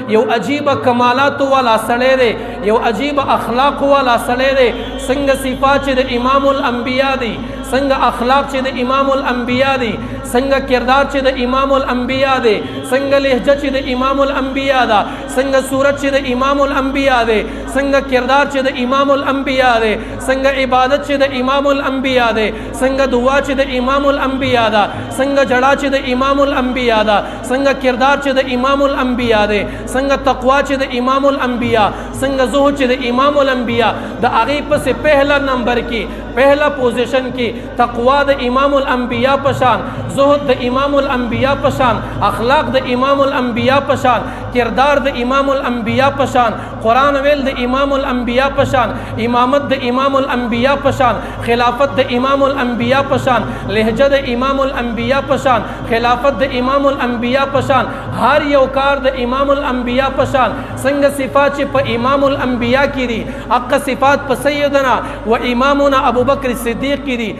یو عجیب کمالات والا سړی دی، یو عجیب اخلاق والا سړی دی. څنګه صفات چې د امام الانبیاء دی، څنګه اخلاق چې د امام الانبیاء دی، څنګه کردار چې د امام الانبیاء دی، څنګه لهجه چې د امام الانبیاء ده، څنګه صورت چې د امام الانبیاء دی، څنګه کردار چې د امام الانبیاء دی، څنګه عبادت چې د امام الانبیاء دی، څنګه دعا چې د امام الانبیاء ده، څنګه جړا چې د امام الانبیاء ده، څنګه کردار چې د امام الانبیاء دی، څنګه تقوا چې د امام الانبیاء، څنګه زهد چې د امام الانبیاء. د هغې پسې پهلا نمبر کې، پہلا پوزیشن کی تقوا د امام الانبیاء پشان، زہد د امام الانبیاء پشان، اخلاق د امام الانبیاء پشان، کردار د امام الانبیاء پشان، قرآن ویل د امام الانبیاء پشان، امامت د امام الانبیاء پشان، خلافت د امام الانبیاء پشان، لہجہ د امام الانبیاء پشان، خلافت د امام الانبیاء پشان، ہر یو کار د امام الانبیاء پشان. سنگ صفات چې په امام الانبیاء کی دی، اقا صفات په سیدنا و امامنا ابو بکر صدیق کی دی.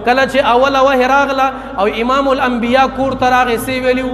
کله چې اول وحی راغله او امام الانبیاء کور ته راغی، سی ویلیو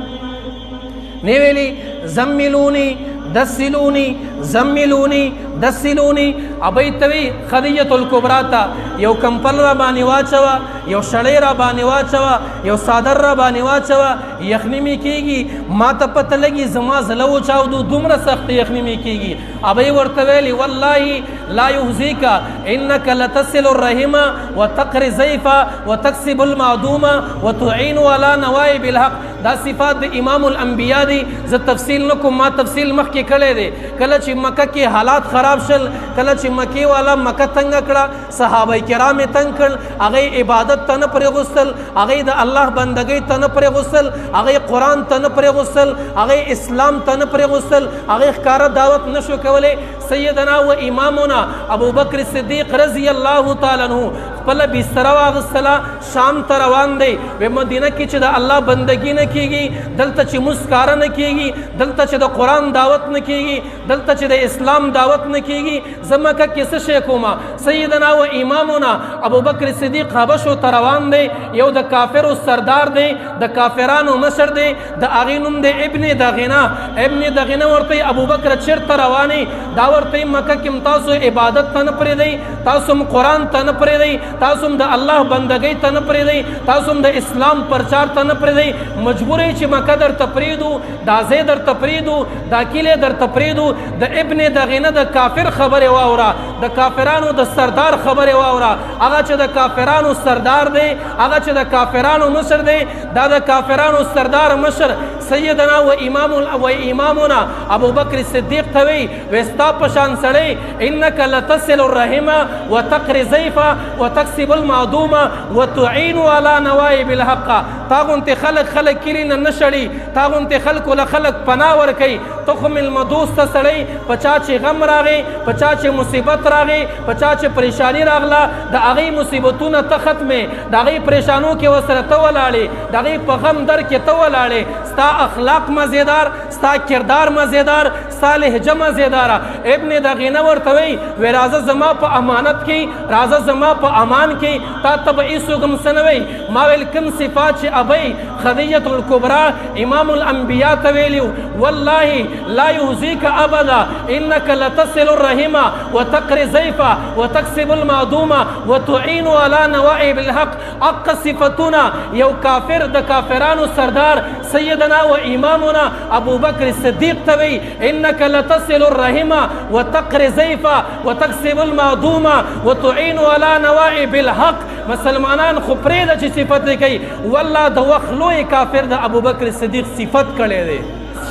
نه ویلی زملونی دسلونی زملونی دسلونی. ابی توی خدیجة الکبرا تا یو کمپل را بانی واچوا، یو شړی را بانی واچوا، یو صادر را بانی واچوا، یخنی می کیگی. ما ته پته لگی زما زلو چاودو دومره سخت یخنی می کیگی. ابی ورته ویلی والله لا یحزیکا انک لتصل الرحم وتقری ضیفا وتکسب المعدوم وتعین علی نوائب الحق. دا صفات د امام الانبیاء دی. ز تفصیل نکم، ما تفصیل مخ کې کړی دی. کله چې مکه کې حالات خراب شل، کله چې مکی والا مکه تنگ کړه، صحابه کرام تنگ کړ، هغه عبادت ته نه پرې غوستل، هغه د الله بندګۍ ته نه پرې غوستل، هغه قرآن ته نه پرې غوستل، هغه اسلام ته نه پرې غوستل، هغه ښکاره دعوت نشو کولی. سیدنا و امامنا ابو بکر صدیق رضی الله تعالی عنہ خپل بستر واغستله، شام ته روان دی. و مدینه کې چې د الله بندګي نه کیږي، دلته چې مسکاره نه کیږي، دلته چې د قرآن دعوت نه کیږي، دلته چې د اسلام دعوت نه کیږي، زمکه کې څه شی کومه. سیدنا و امامنا ابو بکر صدیق حبشو ته روان دی. یو د کافرو سردار دی، د کافرانو مشر دی، د هغې نوم دی ابن دغنه. ابن دغنه ورته ابو بکر چېرته روانې؟ دا ورته مکه کې تاسو عبادت ته نه پرېږدئ، تاسو هم قرآن ته نه پرېږدئ، تاسو هم د الله بندګۍ ته نه پرېږدئ، تاسو هم د اسلام پرچار ته نه پرېږدئ. مجبور یې چې مکه درته پرېږدو، دا ځای درته پرېږدو، دا کیلې درته پرېږدو. د ابن دغنه د کافر خبرې واوره، د کافرانو د سردار خبرې واوره. هغه چې د کافرانو سردار دی، هغه چې د کافرانو مشر دی، دا د کافرانو سردار مشر سیدنا و امامنا ابو بکر صدیق ته وی وستا پشان سړی انک لتصل الرحم وتقری ضیفا وتکسب المعدوم وتعین علی نوائب الحق. تاغونت خلق کلی نه نشړي، تاغونت خلق له خلق پناه ورکي. تخم المدوست سړی پچا چې غم راغی، پچا چې مصیبت راغی، پچا چې پریشانی راغله، د هغې مصیبتونه ته ختمې، د هغې پریشانو کې ورسره ته ولاړې، د هغې په غم در کې ته ولاړې. ستا اخلاق مزیدار، ستا کردار مزیدار، ستا لهجه مزیداره. ابن دغینه ورته وی راځه زما په امانت کې، راځه زما په امان کې، تا ته به هېڅوک هم څه نه وی. ما ویل کوم صفات چې ابی خدیجة الکبرا امام الانبیاء ته ویلي والله لا یحزیک ابدا انک لتصل الرحم وتقری ضیفا وتکسب المعدوم وتعین علی نوائب الحق. حق صفتونه یو کافر د کافرانو سردار سیدنا و امامنا ابو بکر صدیق ته وی انک لتصل الرحم وتقری ضیفا وتکسب المعدوم وتعین علی نوائب الحق. مسلمانان خو پرېږده چې صفت کوي، والله د وخت لوی کافر د ابو بکر صدیق صفت کړی دی.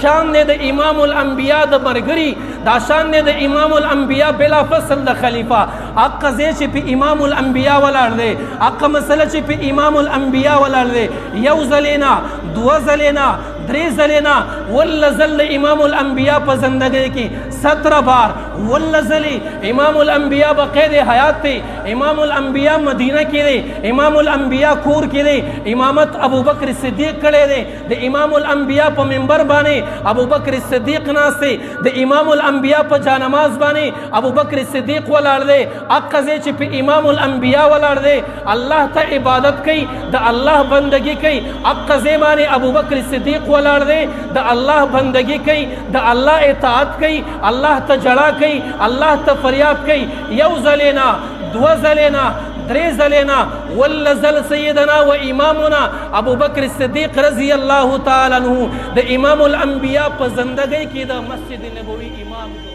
شان دی د امام الانبیاء د مرګري، دا شان دی د امام الانبیاء بلا فصل د خلیفہ. اقا ځای چې په امام الانبیاء ولاړ دی، اقا مسله چې په امام الانبیاء ولاړ دی، یو ځلې نه، دوه ځلې نه، درې ځلې نه، ولله ځل د امام الانبیاء په زندګۍ کې 17 بار واللزلی امام الانبیاء بقید حیات تے امام الانبیاء مدینہ کی دے امام الانبیاء کور کی دے امامت ابو بکر صدیق کڑے دے دے امام الانبیاء پا منبر بانے ابو بکر صدیق ناسے دے امام الانبیاء پا جانماز بانے ابو بکر صدیق ولار دے اقزے چی پہ امام الانبیاء ولار دے اللہ تا عبادت کئی دا اللہ بندگی کئی اقزے بانے ابو بکر صدیق ولار دے دا اللہ بندگی کئی دا اللہ اطاعت کئی اللہ تا جڑا کئی اللہ تا فریاد کئی یو زلینا دو زلینا درے زلینا واللزل سیدنا و امامنا ابو بکر صدیق رضی اللہ تعالی عنہ دا امام الانبیاء پا زندگی کی دا مسجد نبوی امام